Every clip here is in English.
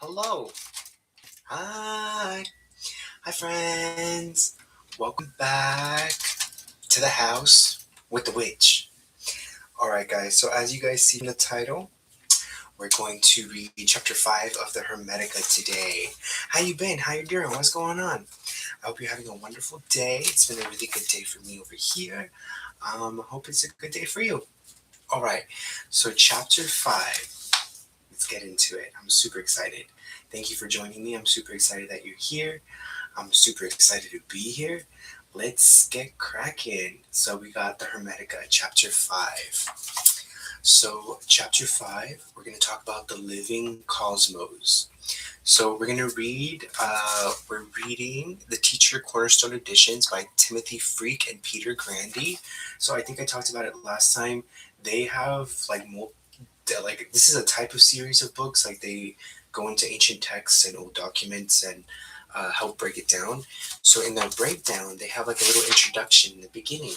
Hello. Hi. Hi, friends. Welcome back to the house with the witch. All right, guys. So, as you guys see from the title, we're going to read chapter 5 of the Hermetica today. How you been? How you doing? What's going on? I hope you're having a wonderful day. It's been a really good day for me over here. I hope it's a good day for you. All right. So, chapter 5. Let's get into it. I'm super excited. Thank you for joining me. I'm super excited that you're here. I'm super excited to be here. Let's get cracking. So we got the Hermetica, chapter 5. So chapter 5, we're going to talk about the living cosmos. So we're going to we're reading the Teacher Cornerstone Editions by Timothy Freak and Peter Grandy. So I think I talked about it last time. They have like this is a type of series of books. Like they go into ancient texts and old documents and help break it down. So in their breakdown, they have like a little introduction in the beginning,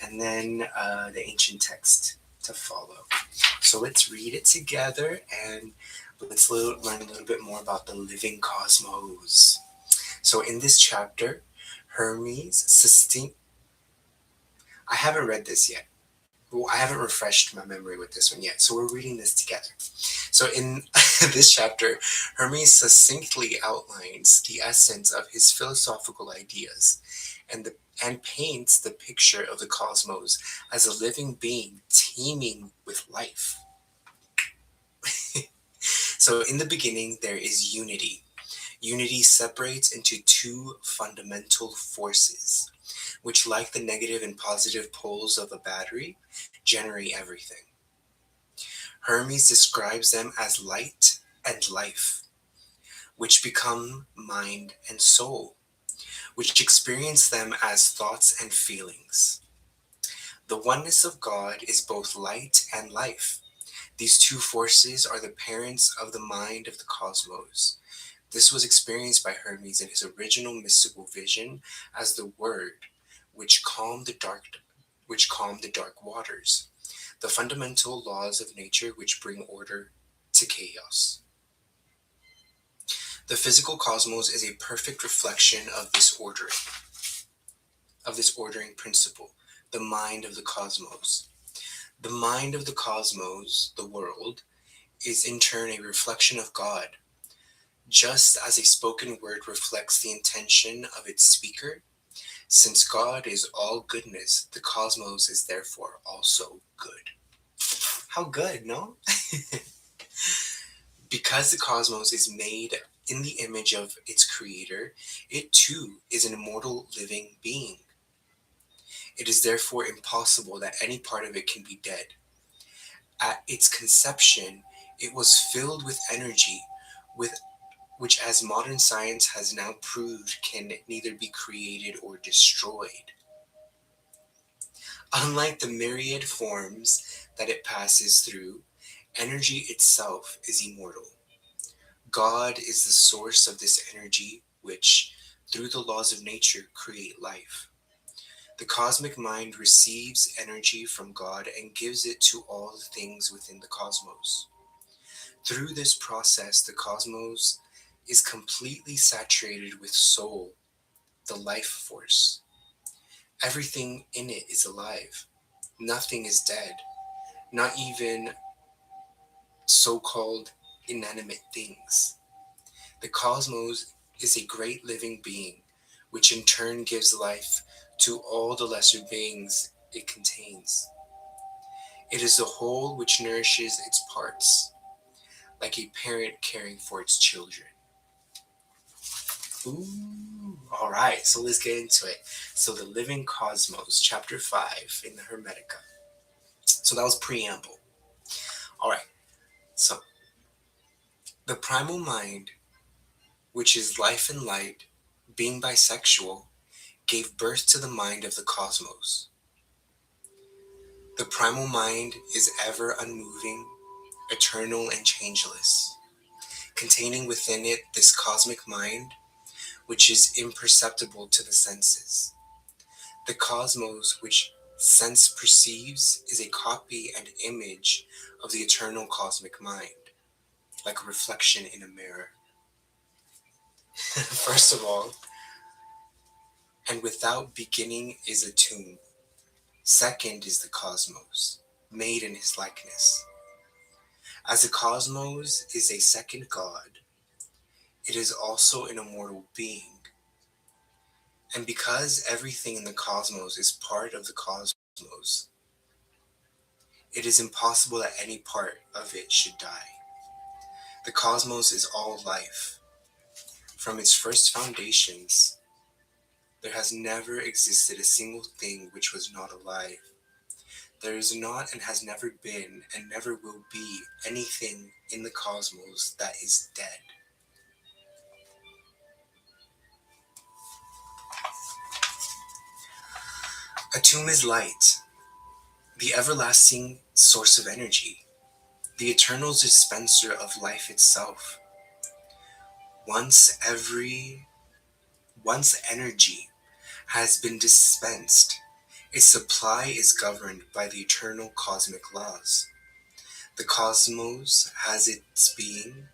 and then the ancient text to follow. So let's read it together and let's learn a little bit more about the living cosmos. So in this chapter, Hermes succinct. I haven't read this yet. Well, I haven't refreshed my memory with this one yet, so we're reading this together. So, in this chapter, Hermes succinctly outlines the essence of his philosophical ideas and paints the picture of the cosmos as a living being teeming with life. So, in the beginning, there is unity. Unity separates into two fundamental forces, which, like the negative and positive poles of a battery, generate everything. Hermes describes them as light and life, which become mind and soul, which experience them as thoughts and feelings. The oneness of God is both light and life. These two forces are the parents of the mind of the cosmos. This was experienced by Hermes in his original mystical vision as the Word, which calmed the dark waters, the fundamental laws of nature which bring order to chaos. The physical cosmos is a perfect reflection of this ordering principle, the mind of the cosmos. The mind of the cosmos, the world, is in turn a reflection of God. Just as a spoken word reflects the intention of its speaker, since God is all goodness, the cosmos is therefore also good. How good, no? Because the cosmos is made in the image of its creator, it too is an immortal living being. It is therefore impossible that any part of it can be dead. At its conception, it was filled with energy, with which, as modern science has now proved, can neither be created or destroyed. Unlike the myriad forms that it passes through, energy itself is immortal. God is the source of this energy, which, through the laws of nature, create life. The cosmic mind receives energy from God and gives it to all the things within the cosmos. Through this process, the cosmos is completely saturated with soul, the life force. Everything in it is alive. Nothing is dead, not even so called inanimate things. The cosmos is a great living being, which in turn gives life to all the lesser beings it contains. It is the whole which nourishes its parts, like a parent caring for its children. Ooh, all right, so let's get into it. So, the living cosmos, chapter 5 in the Hermetica. So, that was preamble. All right, so the primal mind, which is life and light, being bisexual, gave birth to the mind of the cosmos. The primal mind is ever unmoving, eternal, and changeless, containing within it this cosmic mind, which is imperceptible to the senses. The cosmos, which sense perceives, is a copy and image of the eternal cosmic mind. like a reflection in a mirror. First of all, and without beginning is a tomb. Second is the cosmos, made in his likeness. As the cosmos is a second God, it is also an immortal being. And because everything in the cosmos is part of the cosmos, it is impossible that any part of it should die. The cosmos is all life. From its first foundations, there has never existed a single thing which was not alive. There is not and has never been and never will be anything in the cosmos that is dead. A tomb is light, the everlasting source of energy, the eternal dispenser of life itself. Once every once energy has been dispensed, its supply is governed by the eternal cosmic laws. The cosmos has its being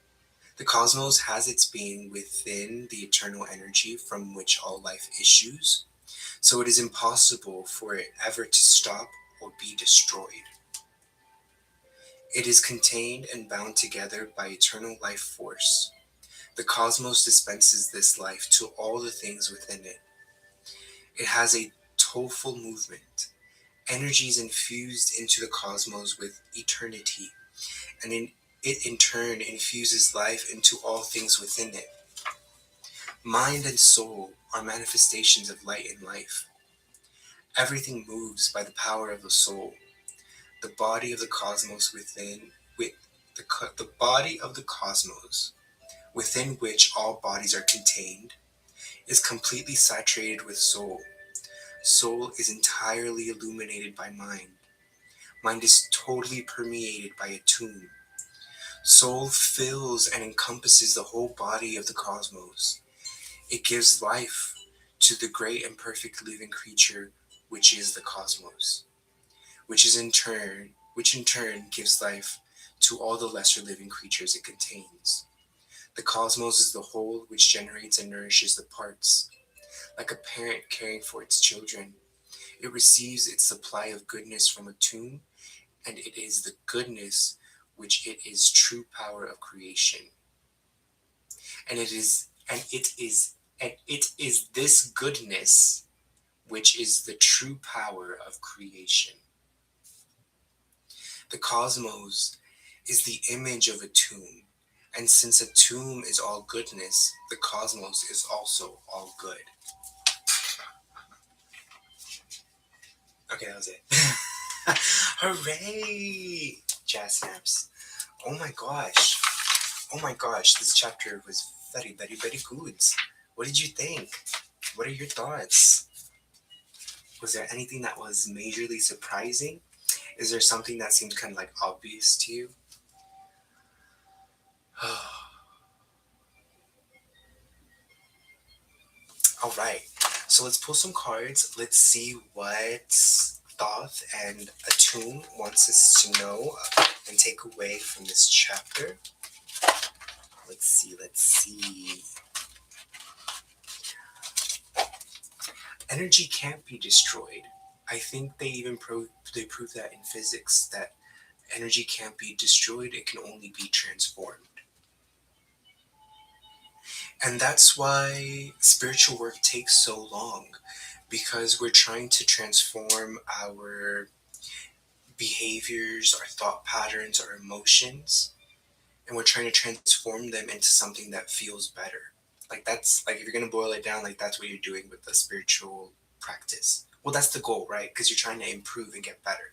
The cosmos has its being within the eternal energy from which all life issues, so it is impossible for it ever to stop or be destroyed. It is contained and bound together by eternal life force. The cosmos dispenses this life to all the things within it. It has a total movement. Energy is infused into the cosmos with eternity, and it in turn infuses life into all things within it. Mind and soul are manifestations of light and life. Everything moves by the power of the soul. The body of the cosmos with the body of the cosmos, within which all bodies are contained, is completely saturated with soul. Soul is entirely illuminated by mind. Mind is totally permeated by a tomb. Soul fills and encompasses the whole body of the cosmos. It gives life to the great and perfect living creature which is the cosmos, which in turn gives life to all the lesser living creatures it contains. The cosmos is the whole which generates and nourishes the parts. Like a parent caring for its children, it receives its supply of goodness from a tomb, and it is the goodness which it is true power of creation. And it is this goodness which is the true power of creation. The cosmos is the image of a tomb, and since a tomb is all goodness, the cosmos is also all good. Okay, that was it. Hooray! Jazz snaps. Oh my gosh. Oh my gosh, this chapter was very, very, very good. What did you think? What are your thoughts? Was there anything that was majorly surprising? Is there something that seemed kind of like obvious to you? All right, so let's pull some cards. Let's see what Thoth and Atum wants us to know and take away from this chapter. Let's see, let's see. Energy can't be destroyed. I think they even prove that in physics, that energy can't be destroyed, it can only be transformed. And that's why spiritual work takes so long, because we're trying to transform our behaviors, our thought patterns, our emotions, and we're trying to transform them into something that feels better. Like that's like if you're gonna boil it down, like that's what you're doing with the spiritual practice. Well, that's the goal, right? Because you're trying to improve and get better.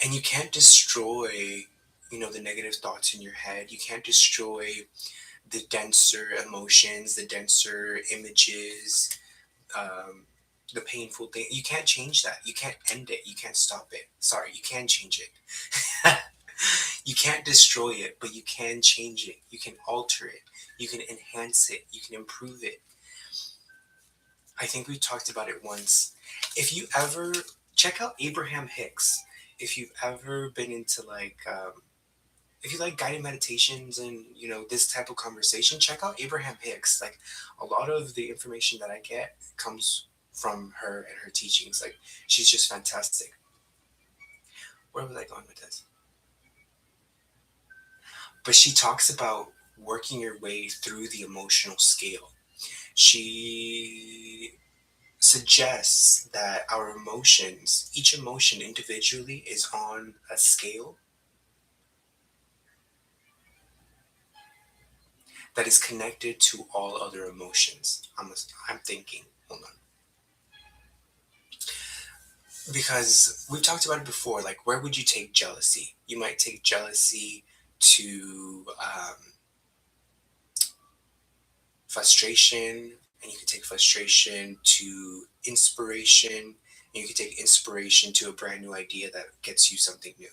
And you can't destroy, the negative thoughts in your head. You can't destroy the denser emotions, the denser images, um, the painful thing. You can't change that. You can't end it. You can't stop it. Sorry, you can change it. You can't destroy it, but you can change it. You can alter it. You can enhance it. You can improve it. I think we talked about it once. If you ever check out Abraham Hicks, if you've ever been into if you like guided meditations and this type of conversation, check out Abraham Hicks. Like a lot of the information that I get comes from her and her teachings. Like she's just fantastic. Where was I going with this? But she talks about working your way through the emotional scale. She suggests that our emotions, each emotion individually, is on a scale that is connected to all other emotions. I'm thinking, hold on. Because we've talked about it before, like where would you take jealousy? You might take jealousy to frustration, and you could take frustration to inspiration, and you could take inspiration to a brand new idea that gets you something new.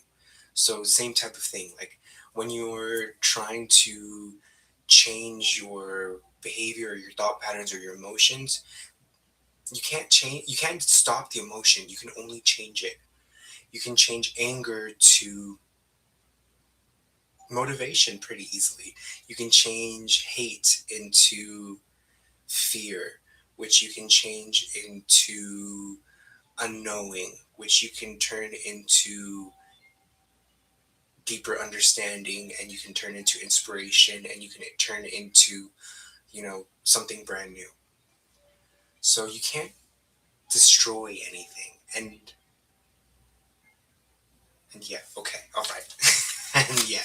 So same type of thing. Like when you're trying to change your behavior or your thought patterns or your emotions, you can't stop the emotion. You can only change it. You can change anger to motivation pretty easily. You can change hate into fear, which you can change into unknowing, which you can turn into deeper understanding, and you can turn into inspiration, and you can turn into, something brand new. So you can't destroy anything. And yeah, okay, all right. And yeah,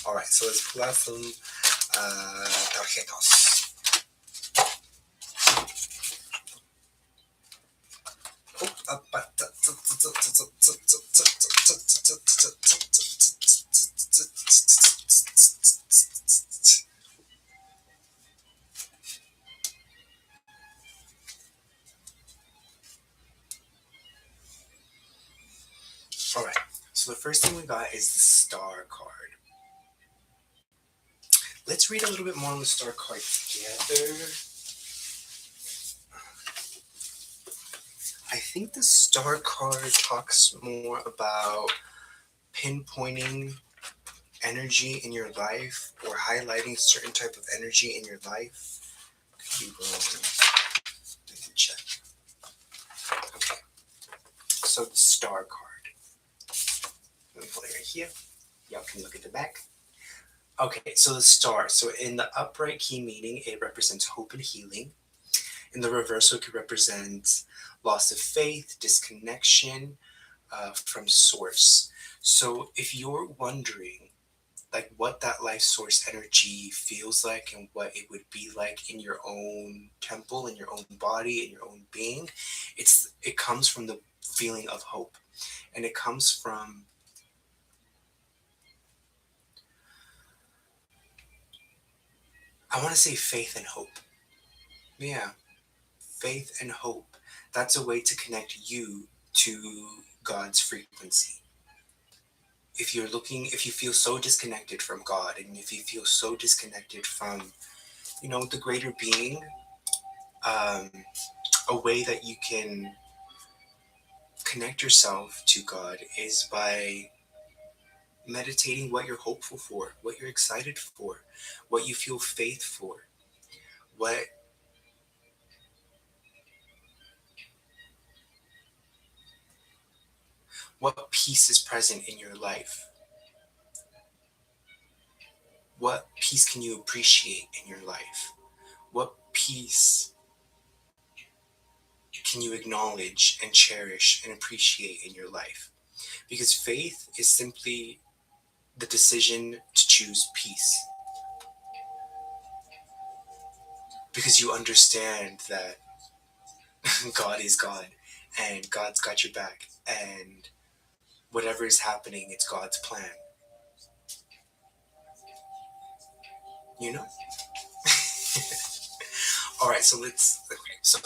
all right. So let's pull out some tarjetas. All right. So the first thing we got is the star card. Let's read a little bit more on the star card together. I think the star card talks more about pinpointing energy in your life or highlighting certain type of energy in your life. Could be wrong. Let me check. Okay. So the star card. Let me pull it right here. Y'all can look at the back. Okay, so the star. So in the upright key meaning, it represents hope and healing. In the reversal, it could represent loss of faith, disconnection from source. So if you're wondering like what that life source energy feels like and what it would be like in your own temple, in your own body, in your own being, it comes from the feeling of hope, and it comes from, I want to say, faith and hope. Yeah, faith and hope. That's a way to connect you to God's frequency. If you feel so disconnected from God, and if you feel so disconnected from, the greater being, um, a way that you can connect yourself to God is by meditating what you're hopeful for, what you're excited for, what you feel faith for, what what peace is present in your life. What peace can you appreciate in your life? What peace can you acknowledge and cherish and appreciate in your life? Because faith is simply the decision to choose peace. Because you understand that God is God, and God's got your back, and whatever is happening, it's God's plan. You know? All right, so okay, so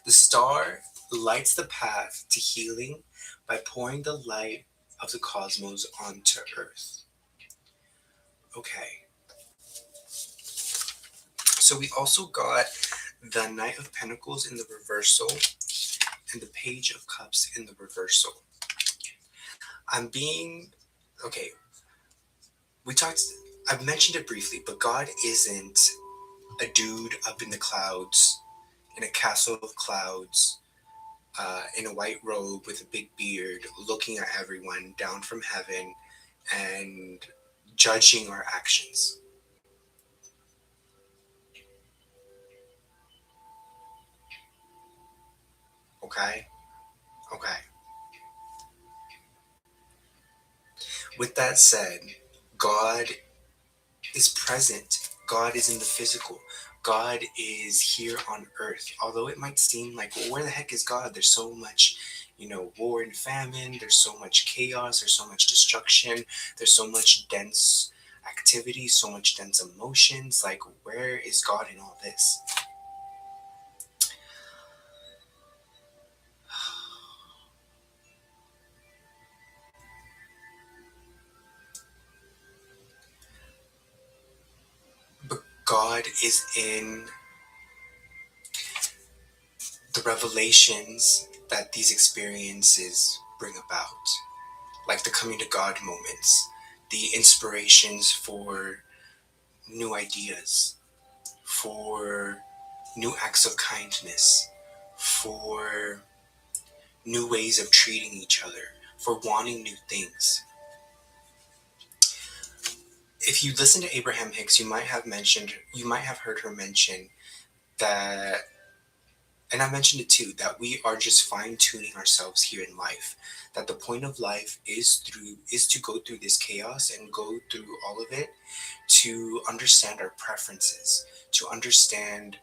the star lights the path to healing by pouring the light of the cosmos onto Earth. Okay, so we also got the Knight of Pentacles in the reversal and the Page of Cups in the reversal. I'm being okay. We talked. I've mentioned it briefly, but God isn't a dude up in the clouds, in a castle of clouds, in a white robe with a big beard, looking at everyone down from heaven and judging our actions. Okay? Okay. With that said, God is present. God is in the physical. God is here on earth. Although it might seem like, well, where the heck is God? There's so much, war and famine. There's so much chaos. There's so much destruction. There's so much dense activity, so much dense emotions. Like, where is God in all this? But God is in the revelations that these experiences bring about, like the coming to God moments, the inspirations for new ideas, for new acts of kindness, for new ways of treating each other, for wanting new things. If you listen to Abraham Hicks, you might have heard her mention that, and I mentioned it too, that we are just fine tuning ourselves here in life. That the point of life is to go through this chaos and go through all of it to understand our preferences, to understand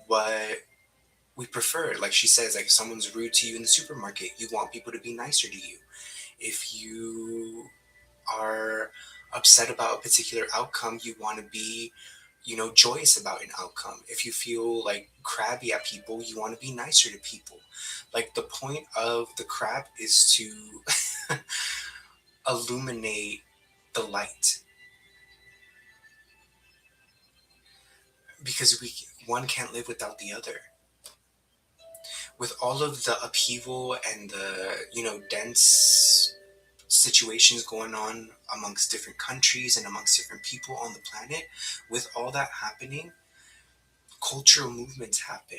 what we prefer. Like she says, like if someone's rude to you in the supermarket, you want people to be nicer to you. If you are upset about a particular outcome, you want to be, joyous about an outcome. If you feel like crabby at people, you want to be nicer to people. Like the point of the crab is to illuminate the light, because one can't live without the other. With all of the upheaval and the dense situations going on amongst different countries and amongst different people on the planet, with all that happening, cultural movements happen,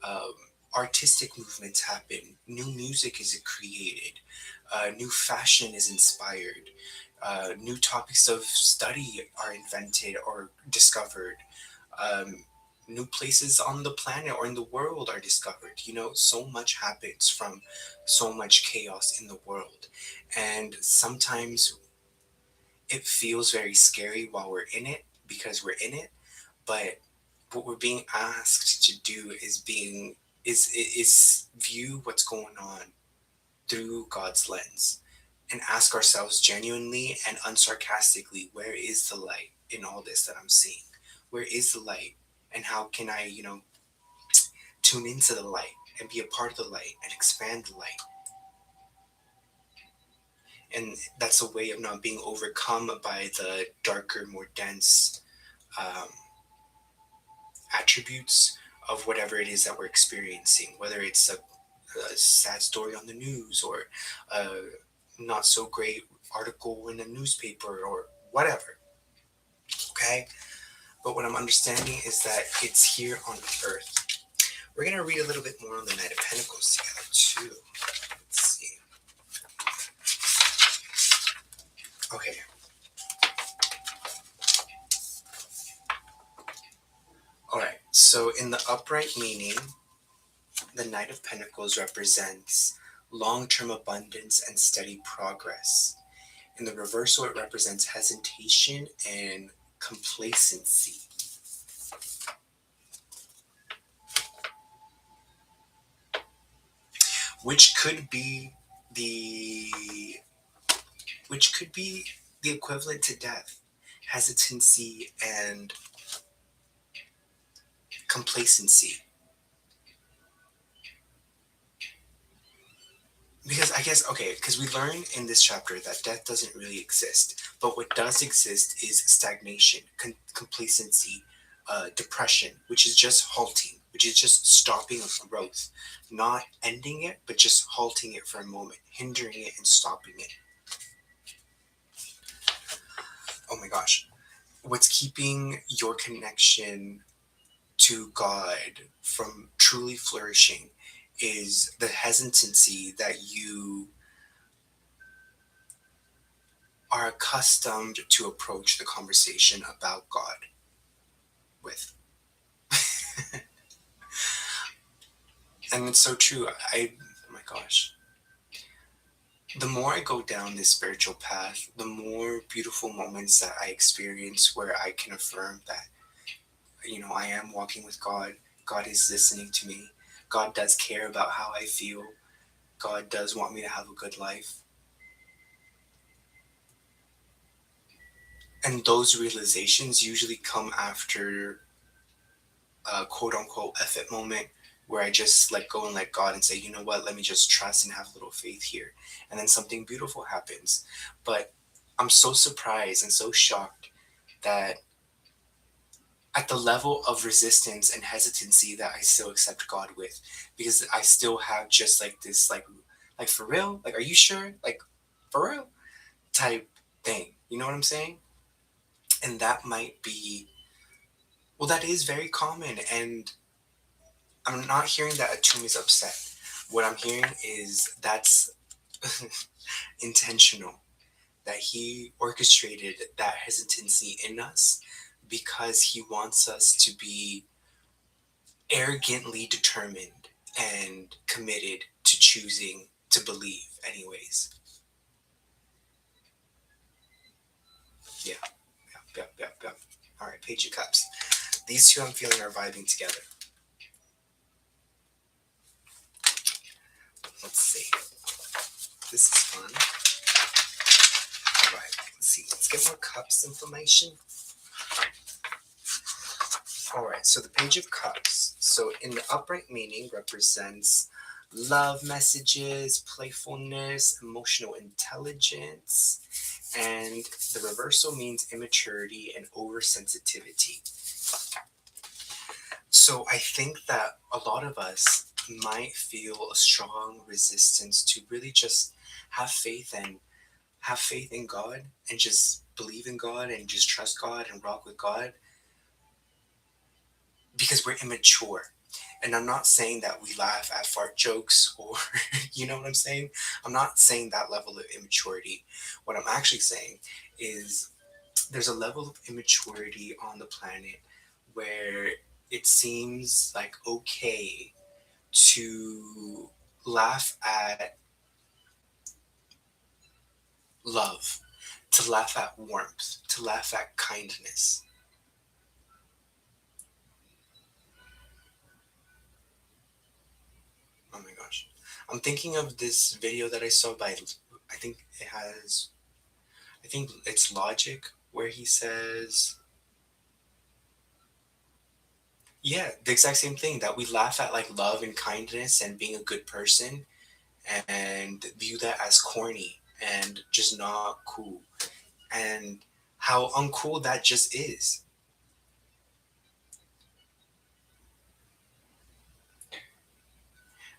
um, artistic movements happen, new music is created, new fashion is inspired, new topics of study are invented or discovered, um, new places on the planet or in the world are discovered. So much happens from so much chaos in the world. And sometimes it feels very scary while we're in it because we're in it. But what we're being asked to do is view what's going on through God's lens and ask ourselves genuinely and unsarcastically, where is the light in all this that I'm seeing? Where is the light? And how can I, tune into the light and be a part of the light and expand the light? And that's a way of not being overcome by the darker, more dense um, attributes of whatever it is that we're experiencing, whether it's a sad story on the news or a not so great article in a newspaper or whatever. Okay? But what I'm understanding is that it's here on earth. We're going to read a little bit more on the Knight of Pentacles together, too. Let's see. Okay. All right. So, in the upright meaning, the Knight of Pentacles represents long term abundance and steady progress. In the reversal, it represents hesitation and complacency, which could be the which could be the equivalent to death, hesitancy and complacency. Because I guess, okay, because we learn in this chapter that death doesn't really exist, but what does exist is stagnation, complacency, depression, which is just halting. which is just stopping growth, not ending it, but just halting it for a moment, hindering it and stopping it. Oh my gosh. What's keeping your connection to God from truly flourishing is the hesitancy that you are accustomed to approach the conversation about God with. And it's so true. Oh my gosh. The more I go down this spiritual path, the more beautiful moments that I experience where I can affirm that, I am walking with God. God is listening to me. God does care about how I feel. God does want me to have a good life. And those realizations usually come after a quote unquote effort moment where I just let go and let God and say, you know what, let me just trust and have a little faith here. And then something beautiful happens. But I'm so surprised and so shocked that at the level of resistance and hesitancy that I still accept God with, because I still have just like this, like for real, like, are you sure? Like, for real? Type thing. You know what I'm saying? And that might be, well, that is very common. And I'm not hearing that Atum is upset. What I'm hearing is that's intentional, that he orchestrated that hesitancy in us because he wants us to be arrogantly determined and committed to choosing to believe, anyways. Yeah, yep, yep, yep, yep. All right, Page of Cups. These two I'm feeling are vibing together. Let's see. This is fun. All right, let's see. Let's get more cups information. All right, so the Page of Cups. So in the upright meaning represents love messages, playfulness, emotional intelligence, and the reversal means immaturity and oversensitivity. So I think that a lot of us might feel a strong resistance to really just have faith and have faith in God and just believe in God and just trust God and rock with God because we're immature. And I'm not saying that we laugh at fart jokes or, you know what I'm saying? I'm not saying that level of immaturity. What I'm actually saying is there's a level of immaturity on the planet where it seems like okay to laugh at love, to laugh at warmth, to laugh at kindness. Oh my gosh. I'm thinking of this video that I saw by, I think it has, I think it's Logic, where he says, yeah, the exact same thing, that we laugh at like love and kindness and being a good person and view that as corny and just not cool. And how uncool that just is.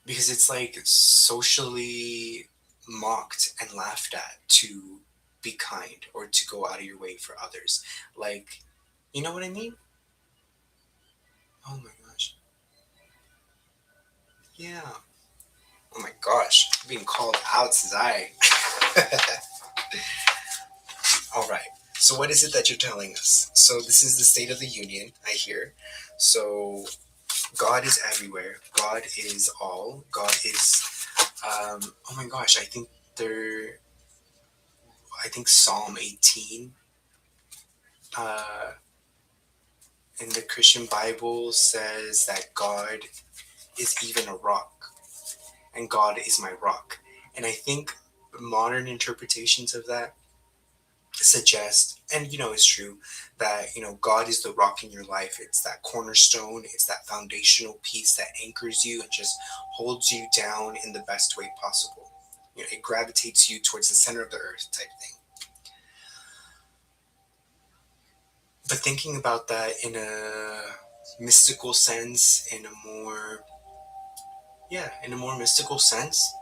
Because it's like socially mocked and laughed at to be kind or to go out of your way for others. Like, you know what I mean? Oh my gosh. Yeah. Oh my gosh. Being called out, says I. All right. So, what is it that you're telling us? So, this is the State of the Union, I hear. So, God is everywhere. God is all. God is. Oh my gosh. There. I think Psalm 18 uh, in the Christian Bible says that God is even a rock, and God is my rock. And I think modern interpretations of that suggest, and it's true, that God is the rock in your life. It's that cornerstone, it's that foundational piece that anchors you and just holds you down in the best way possible. It gravitates you towards the center of the earth type thing. But thinking about that in a mystical sense, in a more mystical sense,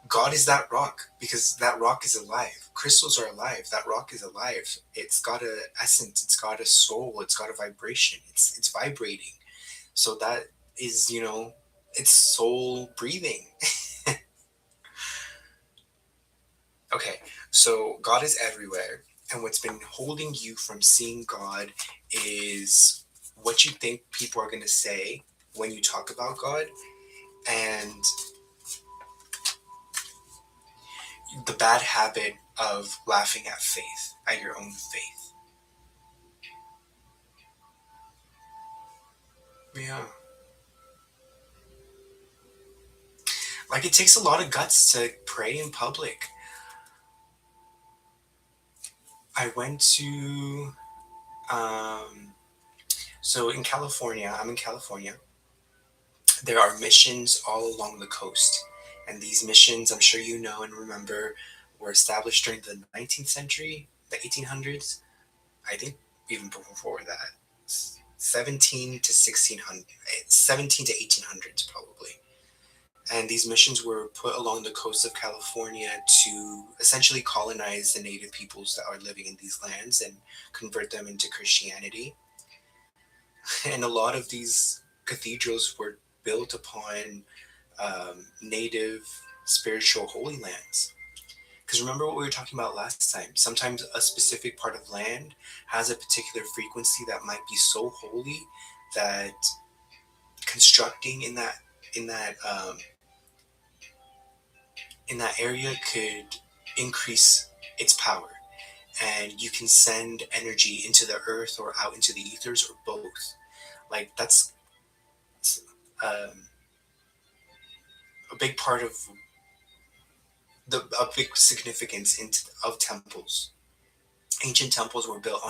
God is that rock because that rock is alive. Crystals are alive. That rock is alive. It's got a essence. It's got a soul. It's got a vibration. It's vibrating. So that is, it's soul breathing. Okay, so God is everywhere, and what's been holding you from seeing God is what you think people are going to say when you talk about God, and the bad habit of laughing at faith, at your own faith. Yeah. Like, it takes a lot of guts to pray in public. I went to, so in California, I'm in California, there are missions all along the coast. And these missions, I'm sure you know and remember, were established during the 19th century, the 1800s, I think even before that. 17 to 1600, 17 to 1800s probably. And these missions were put along the coast of California to essentially colonize the native peoples that are living in these lands and convert them into Christianity. And a lot of these cathedrals were built upon native spiritual holy lands. Because remember what we were talking about last time? Sometimes a specific part of land has a particular frequency that might be so holy that constructing in that in that area could increase its power, and you can send energy into the earth or out into the ethers or both. Like that's um, a big part of a big significance of temples. Ancient temples were built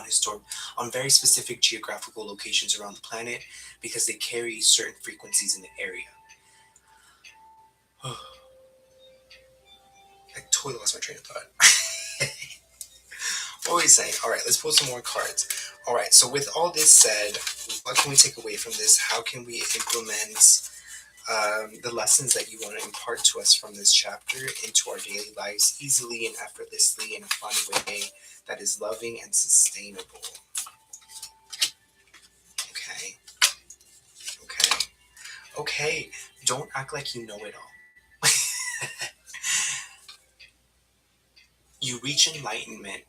on very specific geographical locations around the planet because they carry certain frequencies in the area. I totally lost my train of thought. What were we saying? All right, let's pull some more cards. All right, so with all this said, what can we take away from this? How can we implement the lessons that you want to impart to us from this chapter into our daily lives easily and effortlessly in a fun way that is loving and sustainable? Okay, okay, okay. Don't act like you know it all. You reach enlightenment.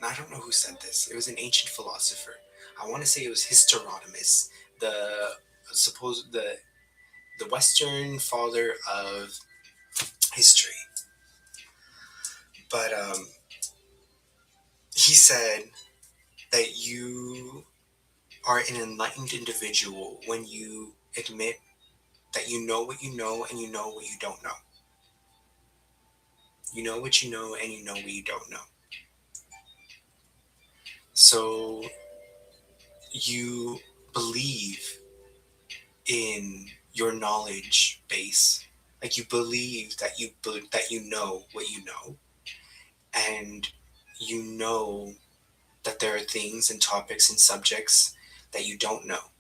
I don't know who said this. It was an ancient philosopher. I want to say it was Hieronymus, the supposed the Western father of history. But he said that you are an enlightened individual when you admit that you know what you know and you know what you don't know. You know what you know and you know what you don't know. So you believe in your knowledge base, like you believe that you know what you know, and you know that there are things and topics and subjects that you don't know.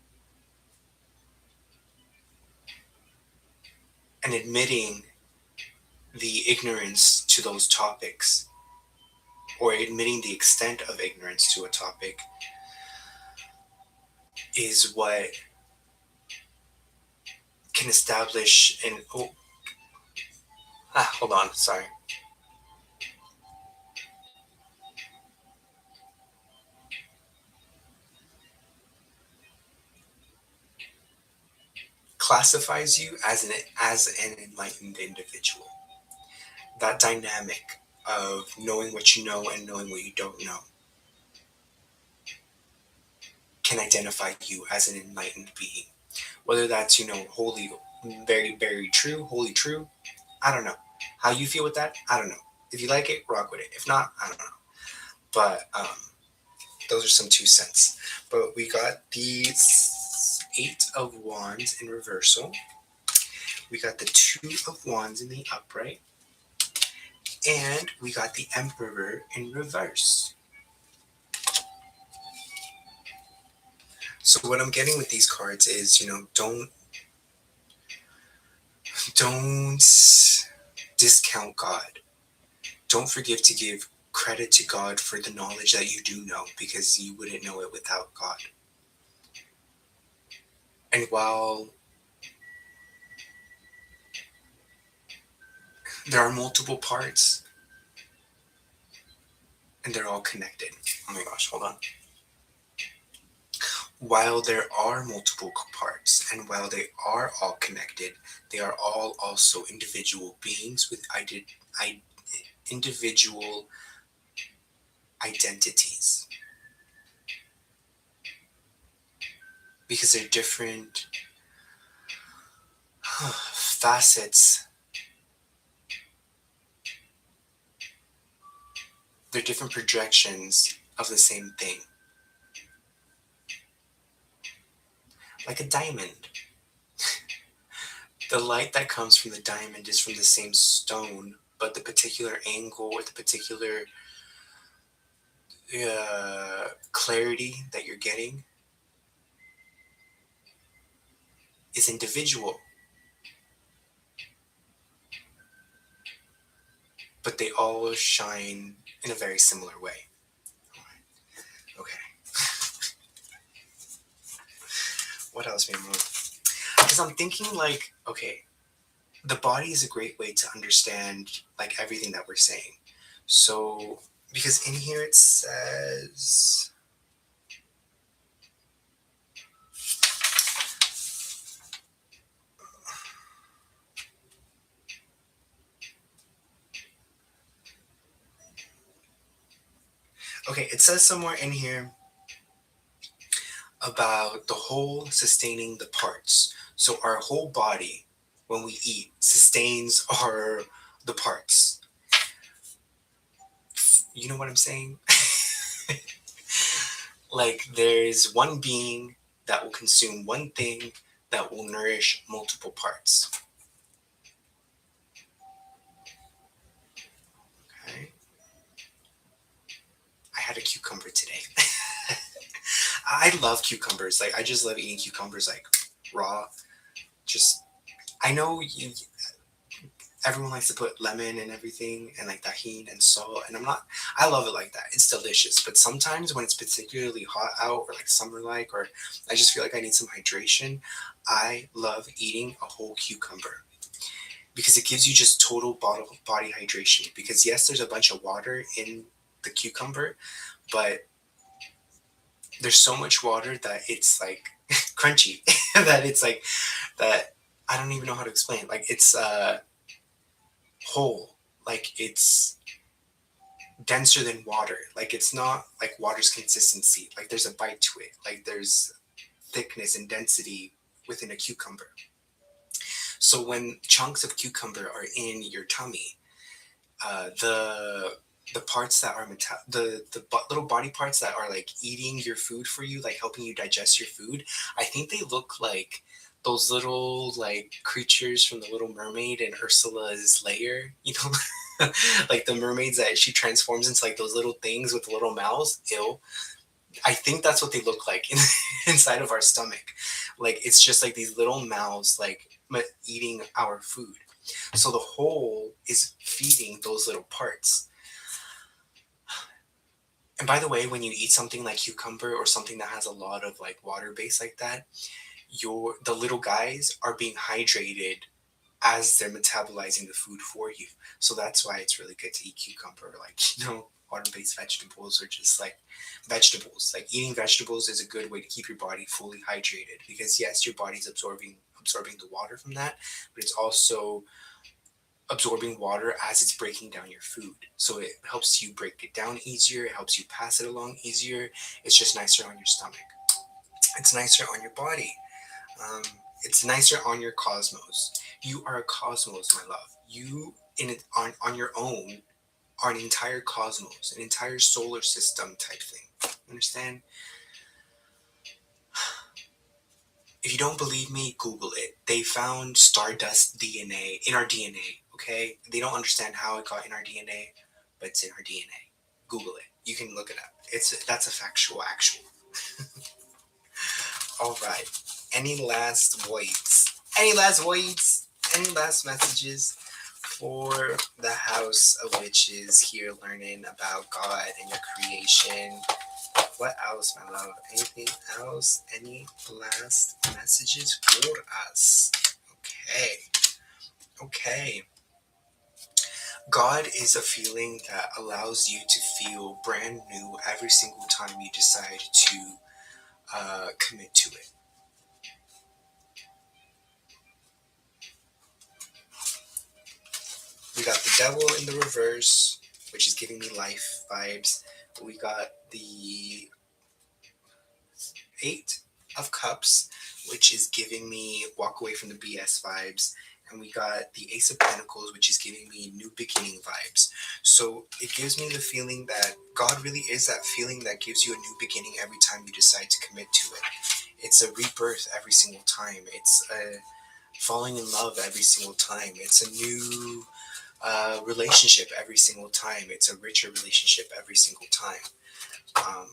And admitting the ignorance to those topics, or admitting the extent of ignorance to a topic, is what can establish an. Oh, hold on, sorry. Classifies you as an enlightened individual. That dynamic of knowing what you know and knowing what you don't know can identify you as an enlightened being. Whether that's, wholly, very, very true, wholly true, I don't know. How you feel with that, I don't know. If you like it, rock with it. If not, I don't know. But those are some 2 cents. But we got the Eight of Wands in reversal. We got the Two of Wands in the upright. And we got the Emperor in reverse. So what I'm getting with these cards is, don't discount God. Don't forget to give credit to God for the knowledge that you do know, because you wouldn't know it without God. And while there are multiple parts and they're all connected. Oh my gosh, hold on. While there are multiple parts and while they are all connected, they are all also individual beings with individual identities, because they're different facets, they're different projections of the same thing. Like a diamond. The light that comes from the diamond is from the same stone, but the particular angle or the particular clarity that you're getting is individual, but they all shine in a very similar way. Okay. What else, Mamo? Because I'm thinking like, okay, the body is a great way to understand like everything that we're saying. So, because in here it says, okay, it says somewhere in here about the whole sustaining the parts. So our whole body, when we eat, sustains the parts. You know what I'm saying? Like there's one being that will consume one thing that will nourish multiple parts. Okay. I had a cucumber today. I love cucumbers. Like I just love eating cucumbers like raw. Just I know everyone likes to put lemon and everything and like tahini and salt, and I love it like that. It's delicious. But sometimes when it's particularly hot out or like summer like, or I just feel like I need some hydration, I love eating a whole cucumber because it gives you just total body hydration. Because yes, there's a bunch of water in the cucumber, but there's so much water that it's like crunchy that it's like that I don't even know how to explain. Like it's whole, like it's denser than water. Like it's not like water's consistency. Like there's a bite to it. Like there's thickness and density within a cucumber. So when chunks of cucumber are in your tummy, the parts that are little body parts that are like eating your food for you, like helping you digest your food, I think they look like those little like creatures from the Little Mermaid and Ursula's lair, like the mermaids that she transforms into like those little things with little mouths. Ew. I think that's what they look like inside of our stomach. Like it's just like these little mouths like eating our food. So the whole is feeding those little parts. And by the way, when you eat something like cucumber or something that has a lot of like water base like that, the little guys are being hydrated as they're metabolizing the food for you. So that's why it's really good to eat cucumber, like water-based vegetables, or just like vegetables. Like eating vegetables is a good way to keep your body fully hydrated, because yes, your body's absorbing the water from that, but it's also absorbing water as it's breaking down your food. So it helps you break it down easier, it helps you pass it along easier. It's just nicer on your stomach. It's nicer on your body. Um, it's nicer on your cosmos. You are a cosmos, my love. You in it on your own are an entire cosmos, an entire solar system type thing. Understand? If you don't believe me, Google it. They found stardust DNA in our DNA. Okay, they don't understand how it got in our DNA, but it's in our DNA. Google it. You can look it up. That's a factual, actual. All right. Any last words? Any last words? Any last messages for the House of Witches here learning about God and your creation? What else, my love? Anything else? Any last messages for us? Okay. Okay. God is a feeling that allows you to feel brand new every single time you decide to commit to it. We got the devil in the reverse, which is giving me life vibes. We got the Eight of Cups, which is giving me walk away from the BS vibes. And we got the Ace of Pentacles, which is giving me new beginning vibes. So it gives me the feeling that God really is that feeling that gives you a new beginning every time you decide to commit to it. It's a rebirth every single time. It's a falling in love every single time. It's a new relationship every single time. It's a richer relationship every single time. Um,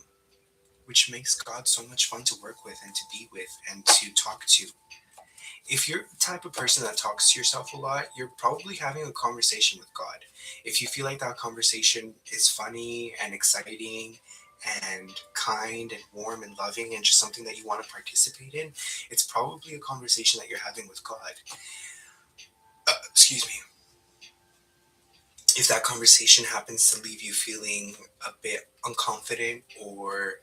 which makes God so much fun to work with and to be with and to talk to. If you're the type of person that talks to yourself a lot, you're probably having a conversation with God. If you feel like that conversation is funny and exciting and kind and warm and loving and just something that you want to participate in, it's probably a conversation that you're having with God. Excuse me. If that conversation happens to leave you feeling a bit unconfident or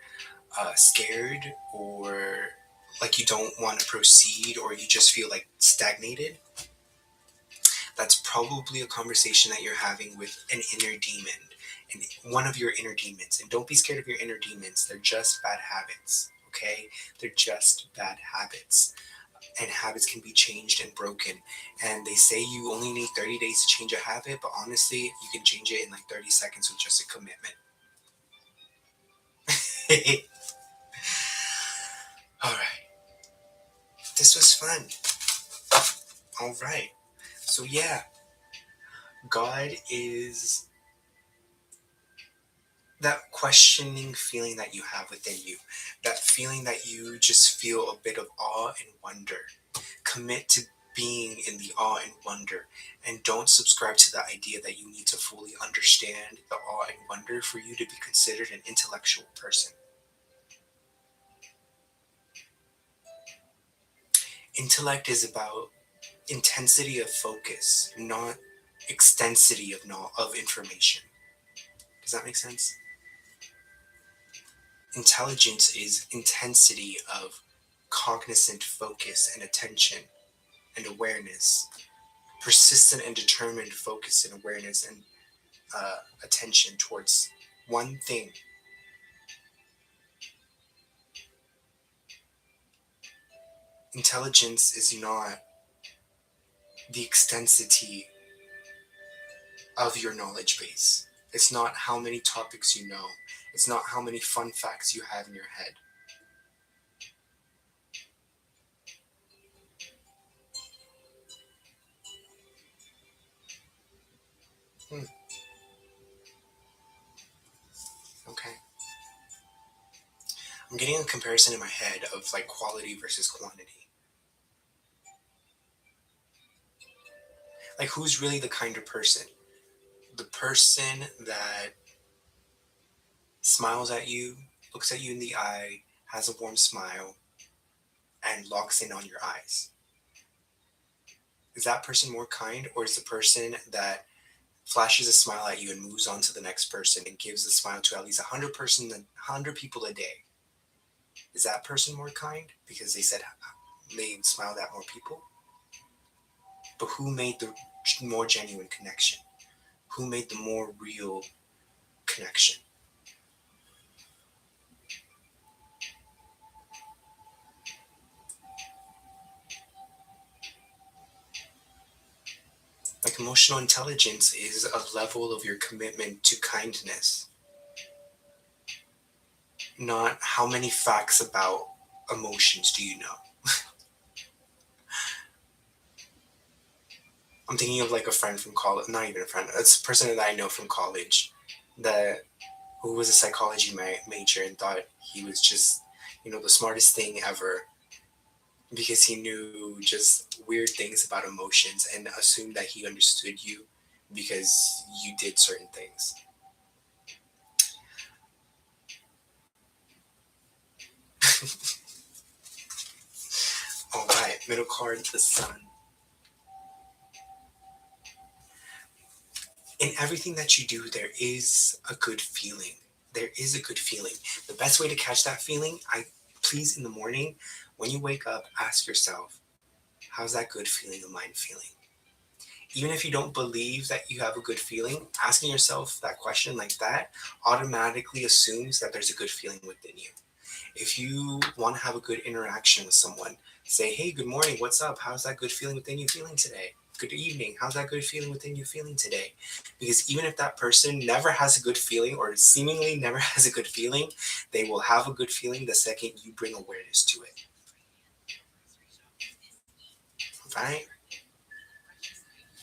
scared or like you don't want to proceed or you just feel like stagnated, that's probably a conversation that you're having with an inner demon and one of your inner demons. And don't be scared of your inner demons. They're just bad habits, okay? They're just bad habits. And habits can be changed and broken. And they say you only need 30 days to change a habit, but honestly, you can change it in like 30 seconds with just a commitment. All right. This was fun. All right. So, yeah, God is that questioning feeling that you have within you, that feeling that you just feel a bit of awe and wonder. Commit to being in the awe and wonder, and don't subscribe to the idea that you need to fully understand the awe and wonder for you to be considered an intellectual person. Intellect is about intensity of focus, not extensity of information. Does that make sense? Intelligence is intensity of cognizant focus and attention and awareness. Persistent and determined focus and awareness and attention towards one thing. Intelligence is not the extensity of your knowledge base. It's not how many topics you know. It's not how many fun facts you have in your head. Hmm. Okay. I'm getting a comparison in my head of like quality versus quantity. Like, who's really the kinder person? The person that smiles at you, looks at you in the eye, has a warm smile, and locks in on your eyes. Is that person more kind, or is the person that flashes a smile at you and moves on to the next person and gives a smile to at least 100 people a day? Is that person more kind because they smiled at more people? But who made the more genuine connection? Who made the more real connection? Like, emotional intelligence is a level of your commitment to kindness, not how many facts about emotions do you know. I'm thinking of like a friend from college, not even a friend, it's a person that I know from college that who was a psychology major and thought he was just, the smartest thing ever. because he knew just weird things about emotions and assumed that he understood you because you did certain things. All right, middle card, the sun. In everything that you do, there is a good feeling. There is a good feeling. The best way to catch that feeling, please in the morning, when you wake up, ask yourself, how's that good feeling of mine feeling? Even if you don't believe that you have a good feeling, asking yourself that question like that automatically assumes that there's a good feeling within you. If you want to have a good interaction with someone, say, hey, good morning, what's up? How's that good feeling within you feeling today? Good evening, how's that good feeling within you feeling today? Because even if that person never has a good feeling or seemingly never has a good feeling, they will have a good feeling the second you bring awareness to it. Right?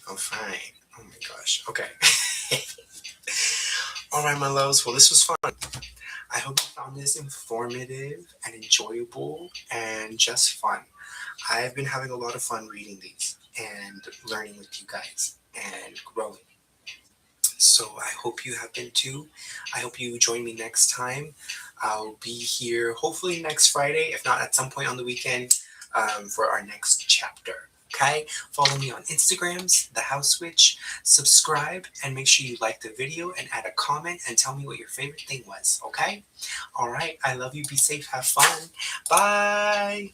I'm fine. Oh my gosh. Okay. All right, my loves. Well, this was fun. I hope you found this informative and enjoyable and just fun. I've been having a lot of fun reading these and learning with you guys and growing. So I hope you have been too. I hope you join me next time. I'll be here hopefully next Friday, if not at some point on the weekend, for our next chapter. Okay? Follow me on Instagrams, The House Witch. Subscribe and make sure you like the video and add a comment and tell me what your favorite thing was. Okay? All right. I love you. Be safe. Have fun. Bye.